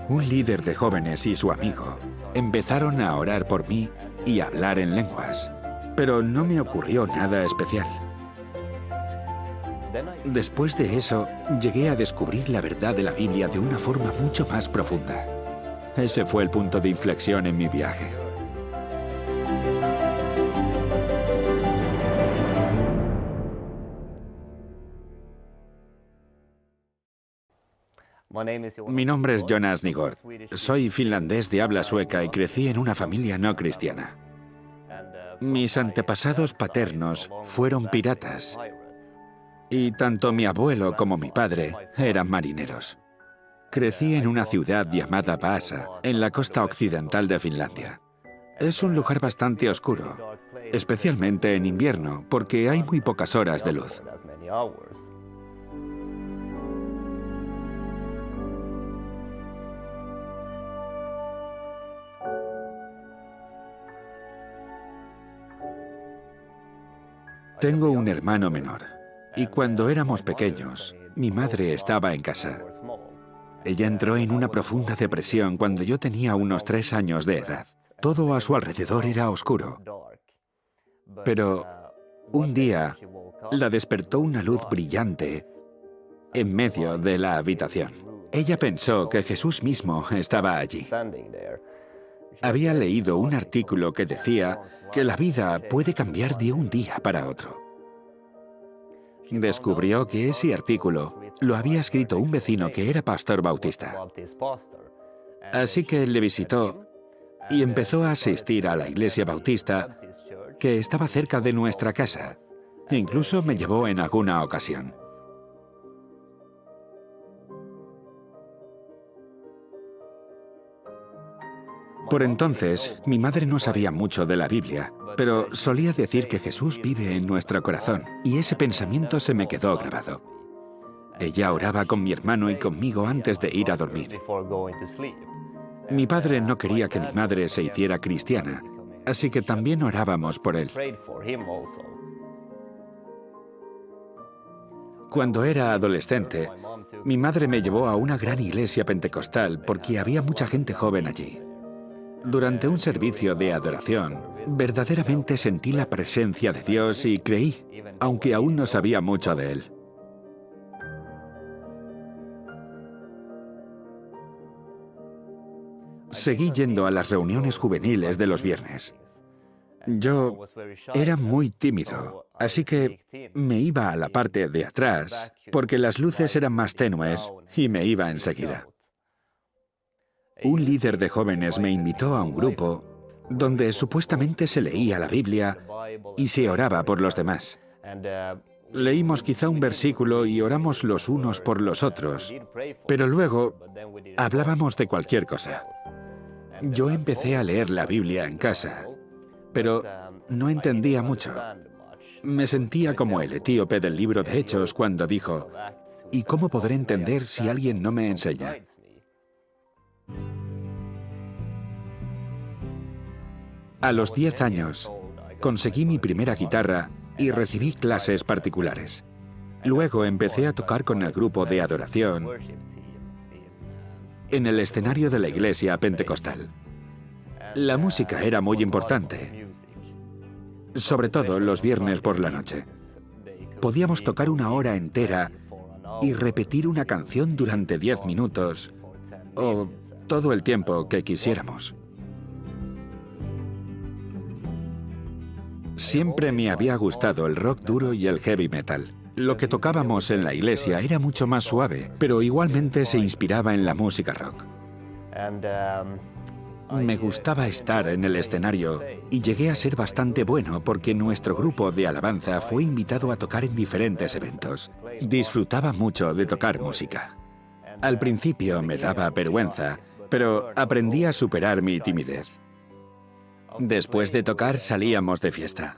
Un líder de jóvenes y su amigo empezaron a orar por mí y a hablar en lenguas, pero no me ocurrió nada especial. Después de eso, llegué a descubrir la verdad de la Biblia de una forma mucho más profunda. Ese fue el punto de inflexión en mi viaje. Mi nombre es Jonas Nygård. Soy finlandés de habla sueca y crecí en una familia no cristiana. Mis antepasados paternos fueron piratas y tanto mi abuelo como mi padre eran marineros. Crecí en una ciudad llamada Vaasa, en la costa occidental de Finlandia. Es un lugar bastante oscuro, especialmente en invierno, porque hay muy pocas horas de luz. Tengo un hermano menor, y cuando éramos pequeños, mi madre estaba en casa. Ella entró en una profunda depresión cuando yo tenía unos 3 años de edad. Todo a su alrededor era oscuro. Pero un día la despertó una luz brillante en medio de la habitación. Ella pensó que Jesús mismo estaba allí. Había leído un artículo que decía que la vida puede cambiar de un día para otro. Descubrió que ese artículo lo había escrito un vecino que era pastor bautista. Así que le visitó y empezó a asistir a la iglesia bautista que estaba cerca de nuestra casa. Incluso me llevó en alguna ocasión. Por entonces, mi madre no sabía mucho de la Biblia, pero solía decir que Jesús vive en nuestro corazón, y ese pensamiento se me quedó grabado. Ella oraba con mi hermano y conmigo antes de ir a dormir. Mi padre no quería que mi madre se hiciera cristiana, así que también orábamos por él. Cuando era adolescente, mi madre me llevó a una gran iglesia pentecostal porque había mucha gente joven allí. Durante un servicio de adoración, verdaderamente sentí la presencia de Dios y creí, aunque aún no sabía mucho de Él. Seguí yendo a las reuniones juveniles de los viernes. Yo era muy tímido, así que me iba a la parte de atrás porque las luces eran más tenues y me iba enseguida. Un líder de jóvenes me invitó a un grupo donde supuestamente se leía la Biblia y se oraba por los demás. Leímos quizá un versículo y oramos los unos por los otros, pero luego hablábamos de cualquier cosa. Yo empecé a leer la Biblia en casa, pero no entendía mucho. Me sentía como el etíope del libro de Hechos cuando dijo, ¿y cómo podré entender si alguien no me enseña? A los 10 años, conseguí mi primera guitarra y recibí clases particulares. Luego empecé a tocar con el grupo de adoración en el escenario de la iglesia pentecostal. La música era muy importante, sobre todo los viernes por la noche. Podíamos tocar 1 hora entera y repetir una canción durante 10 minutos o todo el tiempo que quisiéramos. Siempre me había gustado el rock duro y el heavy metal. Lo que tocábamos en la iglesia era mucho más suave, pero igualmente se inspiraba en la música rock. Me gustaba estar en el escenario y llegué a ser bastante bueno porque nuestro grupo de alabanza fue invitado a tocar en diferentes eventos. Disfrutaba mucho de tocar música. Al principio me daba vergüenza, pero aprendí a superar mi timidez. Después de tocar salíamos de fiesta.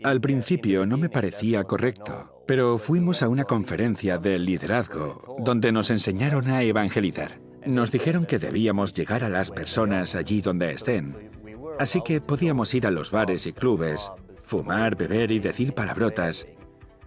Al principio no me parecía correcto, pero fuimos a una conferencia de liderazgo donde nos enseñaron a evangelizar. Nos dijeron que debíamos llegar a las personas allí donde estén. Así que podíamos ir a los bares y clubes, fumar, beber y decir palabrotas,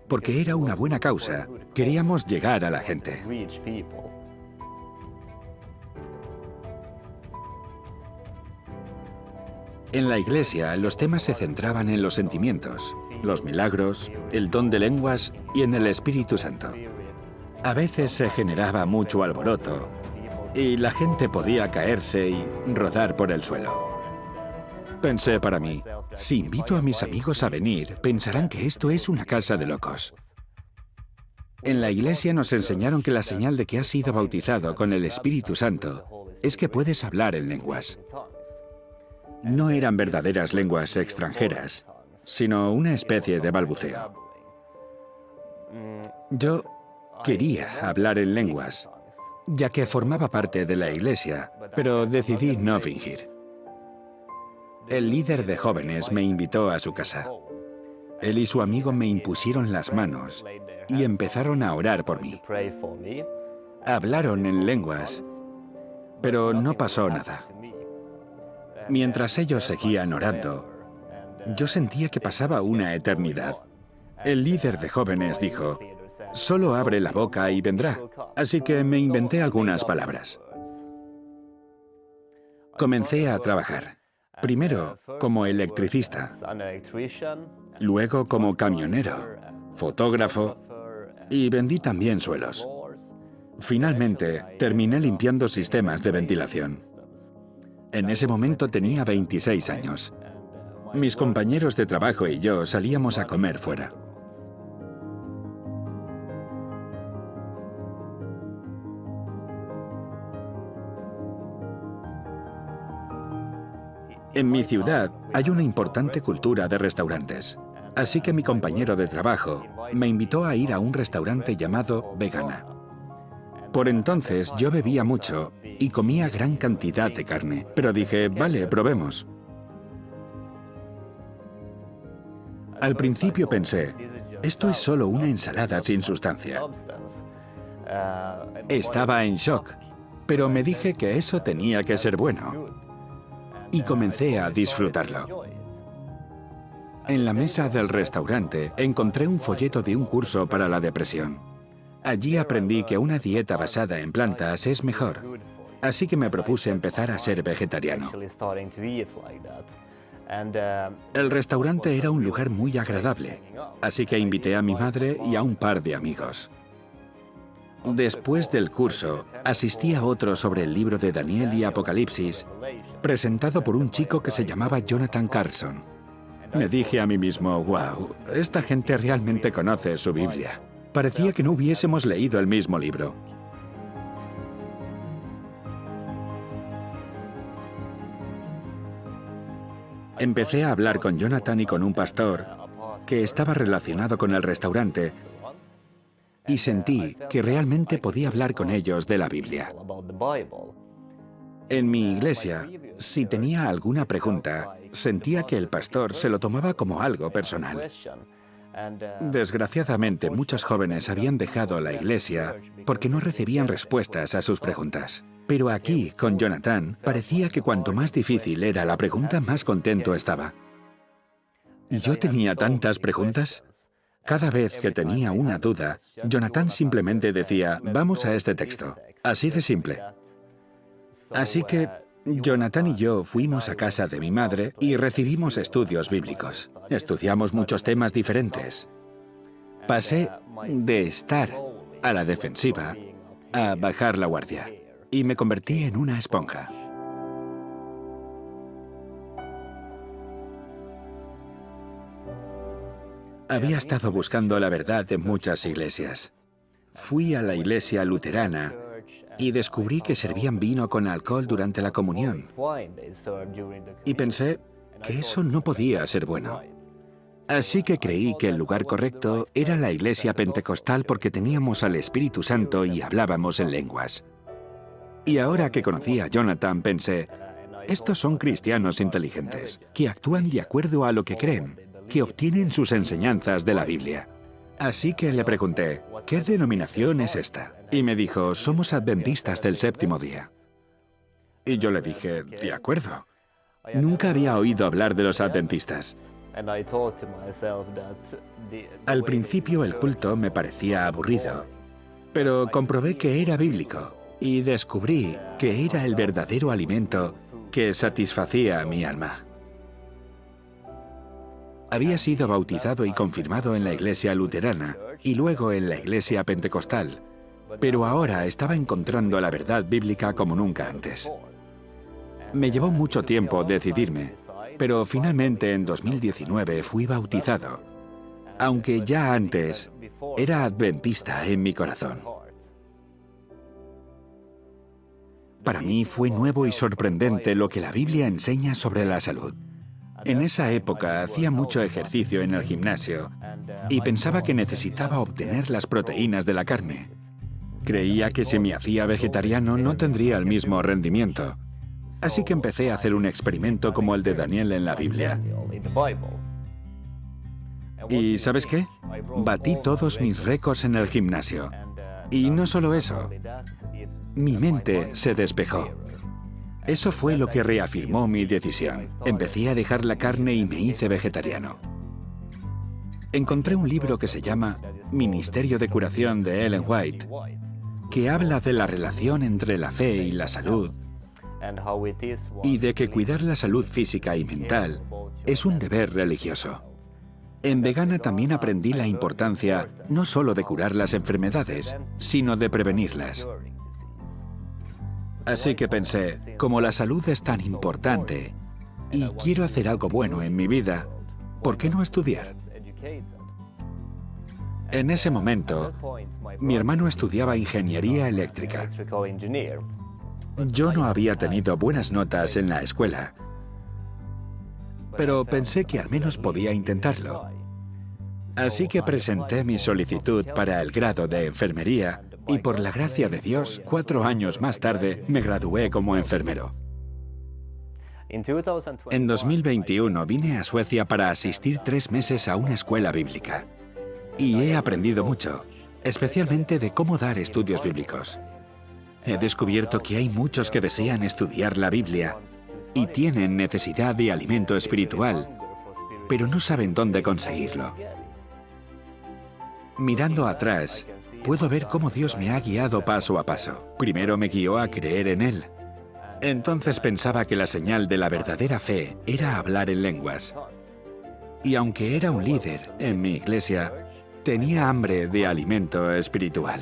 porque era una buena causa. Queríamos llegar a la gente. En la iglesia, los temas se centraban en los sentimientos, los milagros, el don de lenguas y en el Espíritu Santo. A veces se generaba mucho alboroto y la gente podía caerse y rodar por el suelo. Pensé para mí, si invito a mis amigos a venir, pensarán que esto es una casa de locos. En la iglesia nos enseñaron que la señal de que has sido bautizado con el Espíritu Santo es que puedes hablar en lenguas. No eran verdaderas lenguas extranjeras, sino una especie de balbuceo. Yo quería hablar en lenguas, ya que formaba parte de la iglesia, pero decidí no fingir. El líder de jóvenes me invitó a su casa. Él y su amigo me impusieron las manos y empezaron a orar por mí. Hablaron en lenguas, pero no pasó nada. Mientras ellos seguían orando, yo sentía que pasaba una eternidad. El líder de jóvenes dijo, «Solo abre la boca y vendrá». Así que me inventé algunas palabras. Comencé a trabajar. Primero como electricista, luego como camionero, fotógrafo y vendí también suelos. Finalmente, terminé limpiando sistemas de ventilación. En ese momento tenía 26 años. Mis compañeros de trabajo y yo salíamos a comer fuera. En mi ciudad hay una importante cultura de restaurantes, así que mi compañero de trabajo me invitó a ir a un restaurante llamado Vegana. Por entonces yo bebía mucho y comía gran cantidad de carne, pero dije, vale, probemos. Al principio pensé, esto es solo una ensalada sin sustancia. Estaba en shock, pero me dije que eso tenía que ser bueno. Y comencé a disfrutarlo. En la mesa del restaurante encontré un folleto de un curso para la depresión. Allí aprendí que una dieta basada en plantas es mejor, así que me propuse empezar a ser vegetariano. El restaurante era un lugar muy agradable, así que invité a mi madre y a un par de amigos. Después del curso, asistí a otro sobre el libro de Daniel y Apocalipsis, presentado por un chico que se llamaba Jonathan Carlson. Me dije a mí mismo, wow, esta gente realmente conoce su Biblia. Parecía que no hubiésemos leído el mismo libro. Empecé a hablar con Jonathan y con un pastor que estaba relacionado con el restaurante y sentí que realmente podía hablar con ellos de la Biblia. En mi iglesia, si tenía alguna pregunta, sentía que el pastor se lo tomaba como algo personal. Desgraciadamente, muchos jóvenes habían dejado la iglesia porque no recibían respuestas a sus preguntas. Pero aquí, con Jonathan, parecía que cuanto más difícil era la pregunta, más contento estaba. ¿Y yo tenía tantas preguntas? Cada vez que tenía una duda, Jonathan simplemente decía, vamos a este texto. Así de simple. Así que Jonathan y yo fuimos a casa de mi madre y recibimos estudios bíblicos. Estudiamos muchos temas diferentes. Pasé de estar a la defensiva a bajar la guardia y me convertí en una esponja. Había estado buscando la verdad en muchas iglesias. Fui a la iglesia luterana y descubrí que servían vino con alcohol durante la comunión. Y pensé que eso no podía ser bueno. Así que creí que el lugar correcto era la iglesia pentecostal porque teníamos al Espíritu Santo y hablábamos en lenguas. Y ahora que conocí a Jonathan, pensé, estos son cristianos inteligentes, que actúan de acuerdo a lo que creen, que obtienen sus enseñanzas de la Biblia. Así que le pregunté, ¿qué denominación es esta? Y me dijo, somos adventistas del séptimo día. Y yo le dije, de acuerdo. Nunca había oído hablar de los adventistas. Al principio el culto me parecía aburrido, pero comprobé que era bíblico y descubrí que era el verdadero alimento que satisfacía a mi alma. Había sido bautizado y confirmado en la iglesia luterana y luego en la iglesia pentecostal, pero ahora estaba encontrando la verdad bíblica como nunca antes. Me llevó mucho tiempo decidirme, pero finalmente en 2019 fui bautizado, aunque ya antes era adventista en mi corazón. Para mí fue nuevo y sorprendente lo que la Biblia enseña sobre la salud. En esa época hacía mucho ejercicio en el gimnasio y pensaba que necesitaba obtener las proteínas de la carne. Creía que si me hacía vegetariano no tendría el mismo rendimiento. Así que empecé a hacer un experimento como el de Daniel en la Biblia. ¿Y sabes qué? Batí todos mis récords en el gimnasio. Y no solo eso, mi mente se despejó. Eso fue lo que reafirmó mi decisión. Empecé a dejar la carne y me hice vegetariano. Encontré un libro que se llama Ministerio de Curación de Ellen White, que habla de la relación entre la fe y la salud, y de que cuidar la salud física y mental es un deber religioso. En Vegana también aprendí la importancia no solo de curar las enfermedades, sino de prevenirlas. Así que pensé, como la salud es tan importante y quiero hacer algo bueno en mi vida, ¿por qué no estudiar? En ese momento, mi hermano estudiaba ingeniería eléctrica. Yo no había tenido buenas notas en la escuela, pero pensé que al menos podía intentarlo. Así que presenté mi solicitud para el grado de enfermería y por la gracia de Dios, 4 años más tarde, me gradué como enfermero. En 2021 vine a Suecia para asistir 3 meses a una escuela bíblica. Y he aprendido mucho, especialmente de cómo dar estudios bíblicos. He descubierto que hay muchos que desean estudiar la Biblia y tienen necesidad de alimento espiritual, pero no saben dónde conseguirlo. Mirando atrás, puedo ver cómo Dios me ha guiado paso a paso. Primero me guió a creer en Él. Entonces pensaba que la señal de la verdadera fe era hablar en lenguas. Y aunque era un líder en mi iglesia, tenía hambre de alimento espiritual.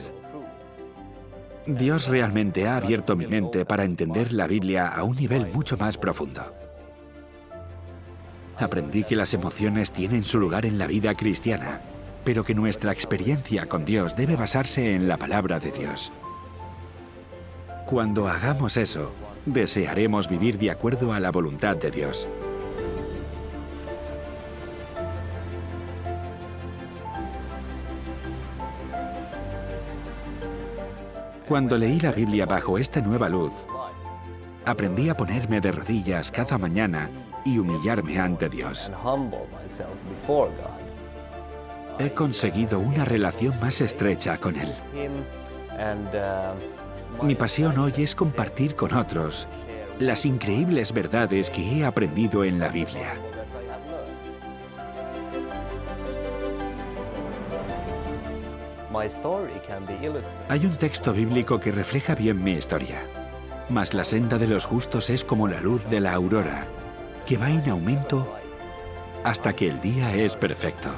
Dios realmente ha abierto mi mente para entender la Biblia a un nivel mucho más profundo. Aprendí que las emociones tienen su lugar en la vida cristiana, pero que nuestra experiencia con Dios debe basarse en la palabra de Dios. Cuando hagamos eso, desearemos vivir de acuerdo a la voluntad de Dios. Cuando leí la Biblia bajo esta nueva luz, aprendí a ponerme de rodillas cada mañana y humillarme ante Dios. He conseguido una relación más estrecha con Él. Mi pasión hoy es compartir con otros las increíbles verdades que he aprendido en la Biblia. Hay un texto bíblico que refleja bien mi historia. Mas la senda de los justos es como la luz de la aurora, que va en aumento hasta que el día es perfecto.